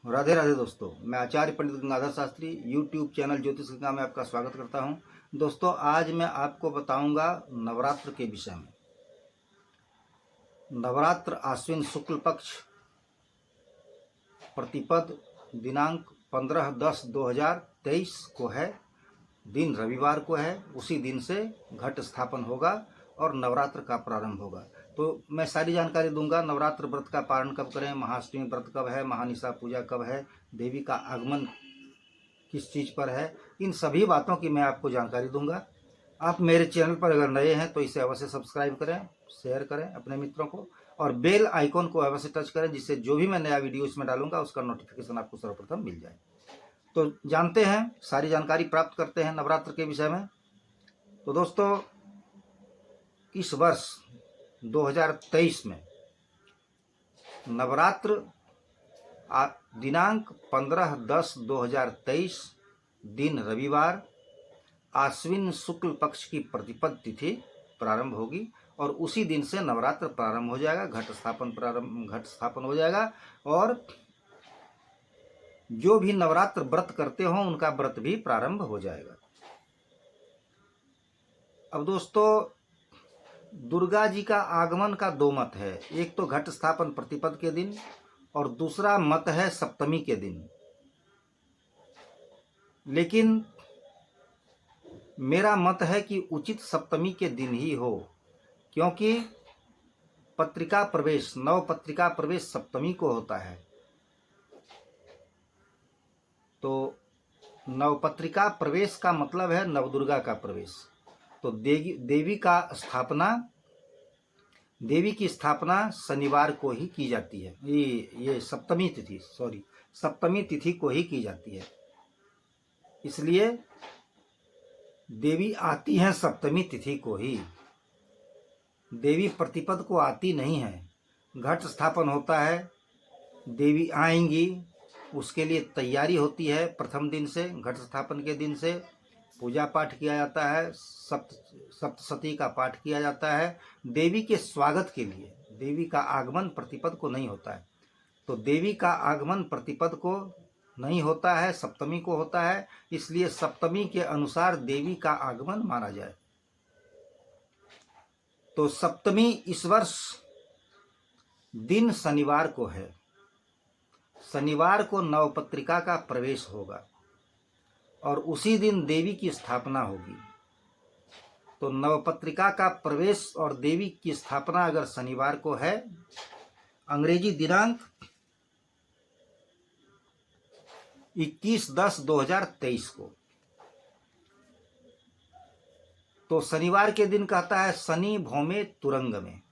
राधे राधे दोस्तों, मैं आचार्य पंडित Gangadhar Shastri YouTube channel ज्योतिष गंगा में आपका स्वागत करता हूं। दोस्तों, आज मैं आपको बताऊंगा नवरात्र के विषय में। नवरात्र आश्विन शुक्ल पक्ष प्रतिपद दिनांक 15/10/2023 को है। दिन रविवार को है। उसी दिन से घट स्थापन होगा और नवरात्र का प्रारंभ होगा। तो मैं सारी जानकारी दूंगा। नवरात्र व्रत का पारण कब करें, महाअष्टमी व्रत कब है, महानिशा पूजा कब है, देवी का आगमन किस चीज़ पर है, इन सभी बातों की मैं आपको जानकारी दूंगा। आप मेरे चैनल पर अगर नए हैं तो इसे अवश्य सब्सक्राइब करें, शेयर करें अपने मित्रों को और बेल आइकॉन को अवश्य टच करें, जिससे जो भी मैं नया वीडियो इसमें डालूंगा उसका नोटिफिकेशन आपको सर्वप्रथम मिल जाए। तो जानते हैं, सारी जानकारी प्राप्त करते हैं नवरात्र के विषय में। तो दोस्तों, इस वर्ष 2023 में नवरात्र दिनांक 15/10/2023 दिन रविवार आश्विन शुक्ल पक्ष की प्रतिपद तिथि प्रारंभ होगी और उसी दिन से नवरात्र प्रारंभ हो जाएगा। घट स्थापन हो जाएगा और जो भी नवरात्र व्रत करते हो उनका व्रत भी प्रारंभ हो जाएगा। अब दोस्तों, दुर्गा जी का आगमन का दो मत है। एक तो घट स्थापन प्रतिपद के दिन और दूसरा मत है सप्तमी के दिन। लेकिन मेरा मत है कि उचित सप्तमी के दिन ही हो, क्योंकि पत्रिका प्रवेश, नव पत्रिका प्रवेश सप्तमी को होता है। तो नवपत्रिका प्रवेश का मतलब है नवदुर्गा का प्रवेश। तो देवी की स्थापना शनिवार को ही की जाती है। ये सप्तमी तिथि को ही की जाती है। इसलिए देवी आती हैं सप्तमी तिथि को ही। देवी प्रतिपद को आती नहीं है। घट स्थापन होता है, देवी आएंगी, उसके लिए तैयारी होती है। प्रथम दिन से, घट स्थापन के दिन से पूजा पाठ किया जाता है, सप्तशती का पाठ किया जाता है देवी के स्वागत के लिए। देवी का आगमन प्रतिपद को नहीं होता है। तो देवी का आगमन प्रतिपद को नहीं होता है, सप्तमी को होता है। इसलिए सप्तमी के अनुसार देवी का आगमन माना जाए। तो सप्तमी इस वर्ष दिन शनिवार को है। शनिवार को नवपत्रिका का प्रवेश होगा और उसी दिन देवी की स्थापना होगी। तो नवपत्रिका का प्रवेश और देवी की स्थापना अगर शनिवार को है, अंग्रेजी दिनांक 21/10/2023 को, तो शनिवार के दिन कहता है शनि भौमे तुरंग में,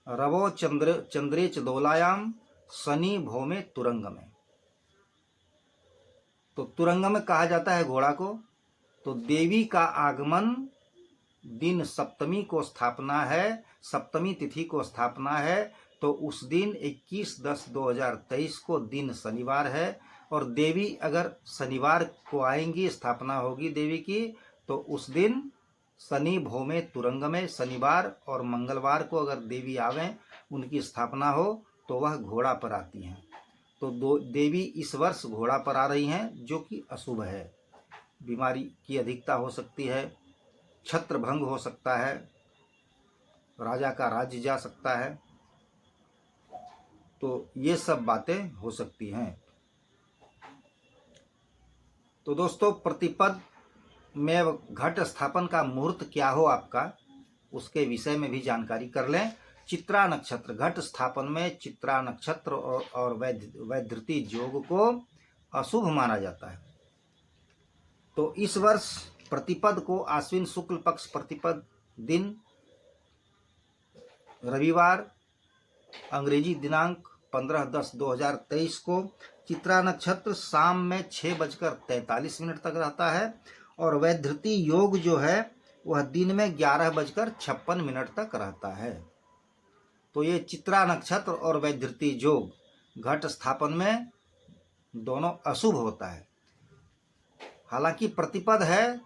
रवो चंद्रेच दोलायाम, शनि भौमे तुरंग में। तो तुरंग में कहा जाता है घोड़ा को। तो देवी का आगमन दिन सप्तमी को स्थापना है, सप्तमी तिथि को स्थापना है। तो उस दिन 21/10/2023 को दिन शनिवार है और देवी अगर शनिवार को आएंगी, स्थापना होगी देवी की, तो उस दिन शनि भौमे तुरंग में, शनिवार और मंगलवार को अगर देवी आवें, उनकी स्थापना हो, तो वह घोड़ा पर आती हैं। तो देवी इस वर्ष घोड़ा पर आ रही हैं, जो कि अशुभ है। बीमारी की अधिकता हो सकती है, छत्र भंग हो सकता है, राजा का राज्य जा सकता है। तो ये सब बातें हो सकती हैं। तो दोस्तों, प्रतिपद में घट स्थापन का मुहूर्त क्या हो आपका, उसके विषय में भी जानकारी कर लें। चित्रा नक्षत्र, घट स्थापन में चित्रा नक्षत्र और वैधृति योग को अशुभ माना जाता है। तो इस वर्ष प्रतिपद को आश्विन शुक्ल पक्ष प्रतिपद दिन रविवार, अंग्रेजी दिनांक 15/10/2023 को चित्रा नक्षत्र शाम में 6:43 तक रहता है और वैधृति योग जो है वह दिन में 11:56 तक रहता है। तो ये चित्रा नक्षत्र और वैधृति योग घट स्थापन में दोनों अशुभ होता है। हालांकि प्रतिपद है,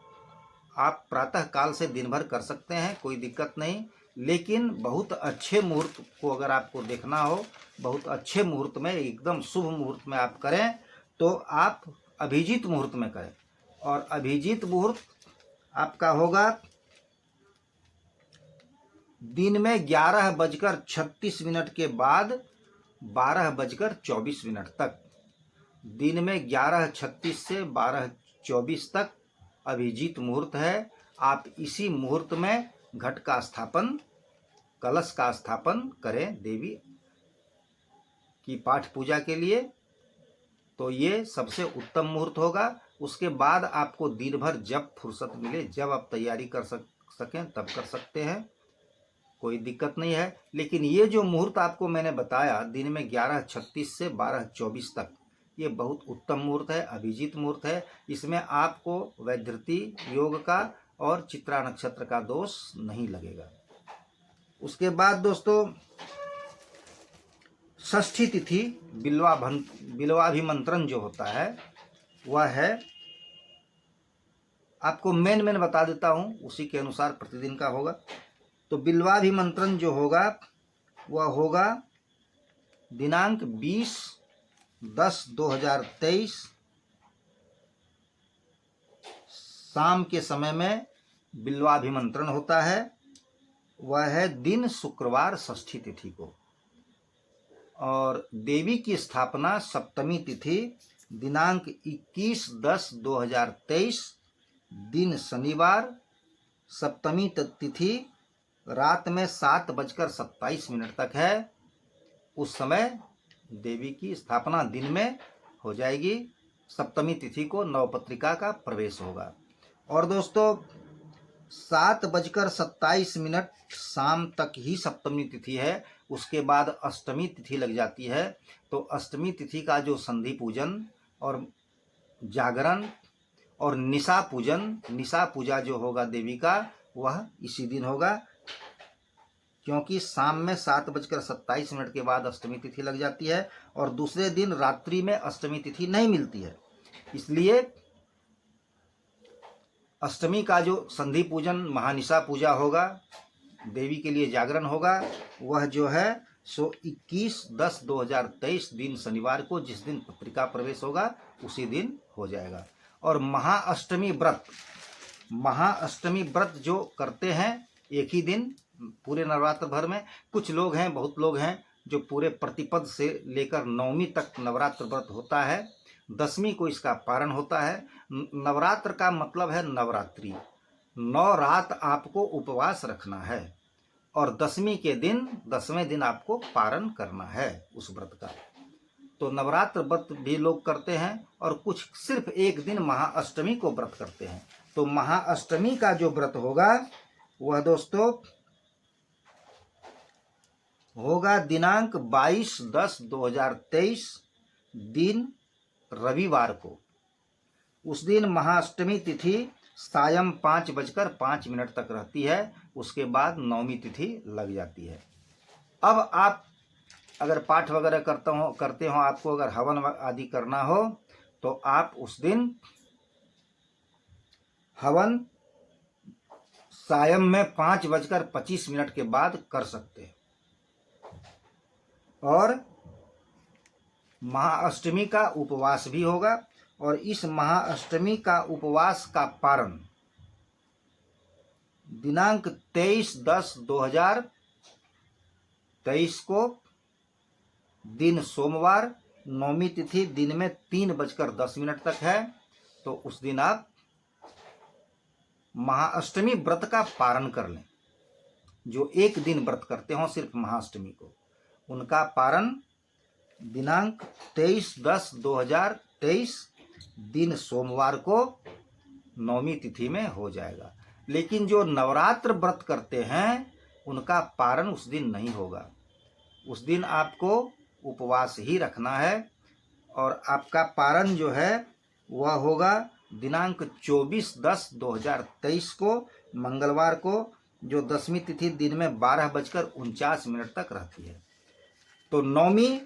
आप प्रातः काल से दिन भर कर सकते हैं, कोई दिक्कत नहीं। लेकिन बहुत अच्छे मुहूर्त को अगर आपको देखना हो, बहुत अच्छे मुहूर्त में, एकदम शुभ मुहूर्त में आप करें तो आप अभिजीत मुहूर्त में करें। और अभिजीत मुहूर्त आपका होगा दिन में 11:36 के बाद 12:24 तक। दिन में 11:36 से 12:24 तक अभिजीत मुहूर्त है। आप इसी मुहूर्त में घट का स्थापन, कलश का स्थापन करें देवी की पाठ पूजा के लिए, तो ये सबसे उत्तम मुहूर्त होगा। उसके बाद आपको दिन भर जब फुर्सत मिले, जब आप तैयारी कर सकें तब कर सकते हैं, कोई दिक्कत नहीं है। लेकिन ये जो मुहूर्त आपको मैंने बताया दिन में 11:36 से 12:24 तक, ये बहुत उत्तम मुहूर्त है, अभिजीत मुहूर्त है। इसमें आपको वैधृति योग का और चित्रा नक्षत्र का दोष नहीं लगेगा। उसके बाद दोस्तों षष्ठी तिथि बिल्वाभिमंत्रण जो होता है वह है, आपको मेन बता देता हूँ, उसी के अनुसार प्रतिदिन का होगा। तो बिल्वाभिमंत्रण जो होगा वह होगा दिनांक 20/10/2023 शाम के समय में बिल्वाभिमंत्रण होता है। वह है दिन शुक्रवार षष्ठी तिथि को। और देवी की स्थापना सप्तमी तिथि दिनांक 21/10/2023 दिन शनिवार, सप्तमी तिथि रात में 7:27 तक है। उस समय देवी की स्थापना दिन में हो जाएगी। सप्तमी तिथि को नवपत्रिका का प्रवेश होगा। और दोस्तों 7:27 शाम तक ही सप्तमी तिथि है। उसके बाद अष्टमी तिथि लग जाती है। तो अष्टमी तिथि का जो संधि पूजन और जागरण और निशा पूजा जो होगा देवी का, वह इसी दिन होगा। क्योंकि शाम में 7:27 के बाद अष्टमी तिथि लग जाती है और दूसरे दिन रात्रि में अष्टमी तिथि नहीं मिलती है। इसलिए अष्टमी का जो संधि पूजन महानिशा पूजा होगा, देवी के लिए जागरण होगा, वह जो है 21/10/2023 दिन शनिवार को, जिस दिन पत्रिका प्रवेश होगा उसी दिन हो जाएगा। और महाअष्टमी व्रत जो करते हैं एक ही दिन पूरे नवरात्र भर में, कुछ लोग हैं, बहुत लोग हैं जो पूरे प्रतिपद से लेकर नवमी तक नवरात्र व्रत होता है। 10वीं को इसका पारण होता है। नवरात्र का मतलब है नवरात्रि, 9 रात आपको उपवास रखना है और 10वें दिन आपको पारण करना है उस व्रत का। तो नवरात्र व्रत भी लोग करते हैं और कुछ सिर्फ एक दिन महाअष्टमी को व्रत करते हैं। तो महाअष्टमी का जो व्रत होगा वह दोस्तों होगा दिनांक 22/10/2023 दिन रविवार को। उस दिन महाअष्टमी तिथि सायं 5:05 तक रहती है। उसके बाद नवमी तिथि लग जाती है। अब आप अगर पाठ वगैरह करते हो, आपको अगर हवन आदि करना हो तो आप उस दिन हवन सायं में 5:25 के बाद कर सकते हैं। और महाअष्टमी का उपवास भी होगा। और इस महाअष्टमी का उपवास का पारण दिनांक 23/10/2023 को दिन सोमवार, नौमी तिथि दिन में 3:10 तक है। तो उस दिन आप महाअष्टमी व्रत का पारण कर लें। जो एक दिन व्रत करते हो सिर्फ महाअष्टमी को, उनका पारण दिनांक 23/10/2023 दिन सोमवार को नौमी तिथि में हो जाएगा। लेकिन जो नवरात्र व्रत करते हैं उनका पारण उस दिन नहीं होगा। उस दिन आपको उपवास ही रखना है। और आपका पारण जो है वह होगा दिनांक 24/10/2023 को मंगलवार को, जो 10वीं तिथि दिन में 12:49 तक रहती है। तो नौमी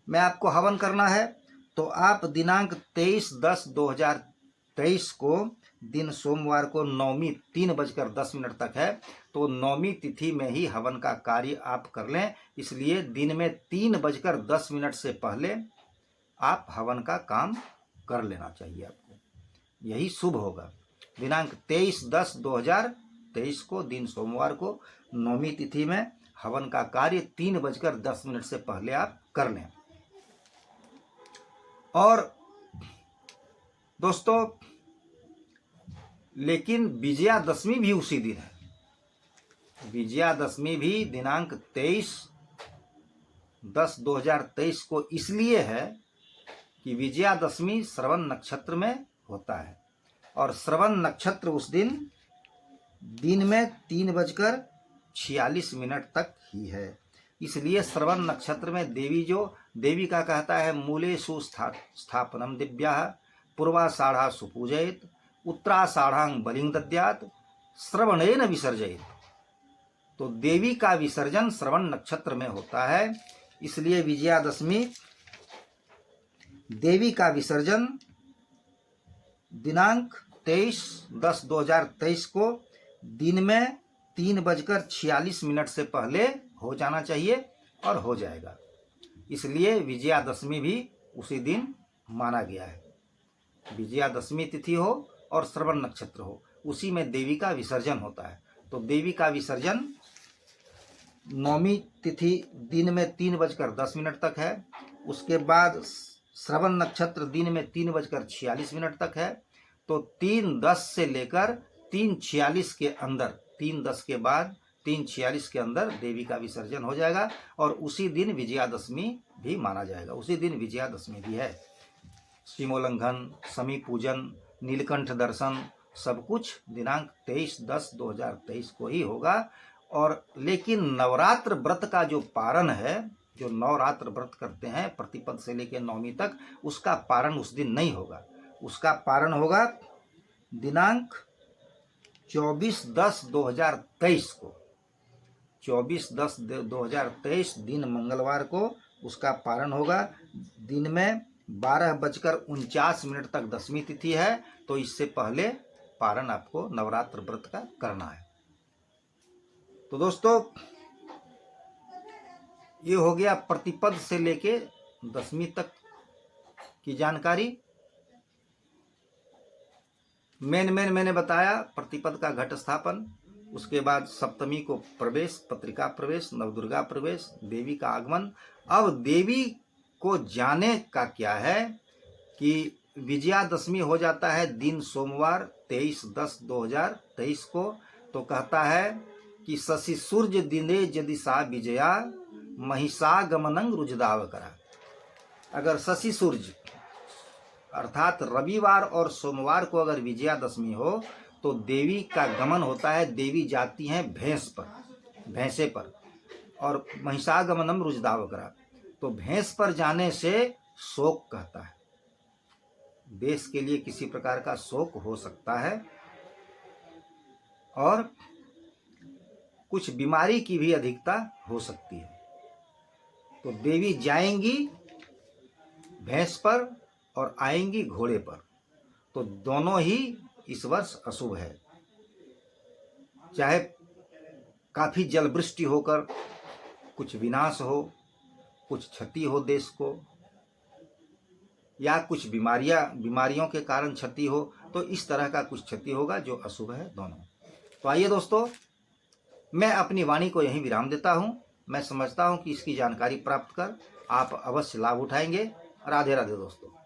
में आपको हवन करना है। तो आप दिनांक 23/10/2023 को दिन सोमवार को नवमी 3:10 तक है, तो नवमी तिथि में ही हवन का कार्य आप कर लें। इसलिए दिन में 3:10 से पहले आप हवन का काम कर लेना चाहिए आपको, यही शुभ होगा। दिनांक 23/10/2023 को दिन सोमवार को नवमी तिथि में हवन का कार्य 3:10 से पहले आप कर लें। और दोस्तों, लेकिन विजयादशमी भी उसी दिन है। विजयादशमी भी दिनांक 23/10/2023 को इसलिए है कि विजयादशमी श्रवण नक्षत्र में होता है, और श्रवण नक्षत्र उस दिन में 3:46 तक ही है। इसलिए श्रवण नक्षत्र में देवी का कहता है मूलेषु स्थापनम दिव्याः पूर्वाषाढ़ा सुपूजयेत उत्तराषाढ़ां बलिं दद्यात् श्रवणेन विसर्जयेत। तो देवी का विसर्जन श्रवण नक्षत्र में होता है। इसलिए विजयादशमी देवी का विसर्जन दिनांक 23/10/2023 को दिन में 3:46 से पहले हो जाना चाहिए, और हो जाएगा। इसलिए विजयादशमी भी उसी दिन माना गया है। विजयादशमी तिथि हो और श्रवण नक्षत्र हो, उसी में देवी का विसर्जन होता है। तो देवी का विसर्जन नवमी तिथि दिन में 3:10 तक है। उसके बाद श्रवण नक्षत्र दिन में 3:46 तक है। तो 3:10 से लेकर 3:46 के अंदर, 3:10 के बाद 3:46 के अंदर देवी का विसर्जन हो जाएगा, और उसी दिन विजयादशमी भी माना जाएगा। उसी दिन विजयादशमी भी है। सीमोल्लंघन, शमी पूजन, नीलकंठ दर्शन सब कुछ दिनांक 23/10/2023 को ही होगा। और लेकिन नवरात्र व्रत का जो पारण है, जो नवरात्र व्रत करते हैं प्रतिपद से लेकर नवमी तक, उसका पारण उस दिन नहीं होगा। उसका पारण होगा दिनांक 24/10/2023 को। 24/10/2023 दिन मंगलवार को उसका पारण होगा। दिन में 12:49 तक दशमी तिथि है, तो इससे पहले पारण आपको नवरात्र व्रत का करना है। तो दोस्तों, ये हो गया प्रतिपद से लेके दशमी तक की जानकारी। मैंने बताया प्रतिपद का घट स्थापन, उसके बाद सप्तमी को प्रवेश, पत्रिका प्रवेश, नवदुर्गा प्रवेश, देवी का आगमन। अब देवी को जाने का क्या है कि विजयादशमी हो जाता है दिन सोमवार 23/10/2023 को। तो कहता है कि शशि सूर्य दिने यदि सा विजया महिषागमनं रुजदाव करा। अगर शशि सूर्य अर्थात रविवार और सोमवार को अगर विजयादशमी हो तो देवी का गमन होता है। देवी जाती हैं भैंसे पर, और महिषागमनम रुजदाव करा। तो भैंस पर जाने से शोक कहता है, देश के लिए किसी प्रकार का शोक हो सकता है, और कुछ बीमारी की भी अधिकता हो सकती है। तो देवी जाएंगी भैंस पर और आएंगी घोड़े पर, तो दोनों ही इस वर्ष अशुभ है। चाहे काफ़ी जलवृष्टि होकर कुछ विनाश हो, कुछ क्षति हो देश को, या कुछ बीमारियों के कारण क्षति हो, तो इस तरह का कुछ क्षति होगा जो अशुभ है दोनों। तो आइए दोस्तों, मैं अपनी वाणी को यहीं विराम देता हूँ। मैं समझता हूँ कि इसकी जानकारी प्राप्त कर आप अवश्य लाभ उठाएंगे। राधे राधे दोस्तों।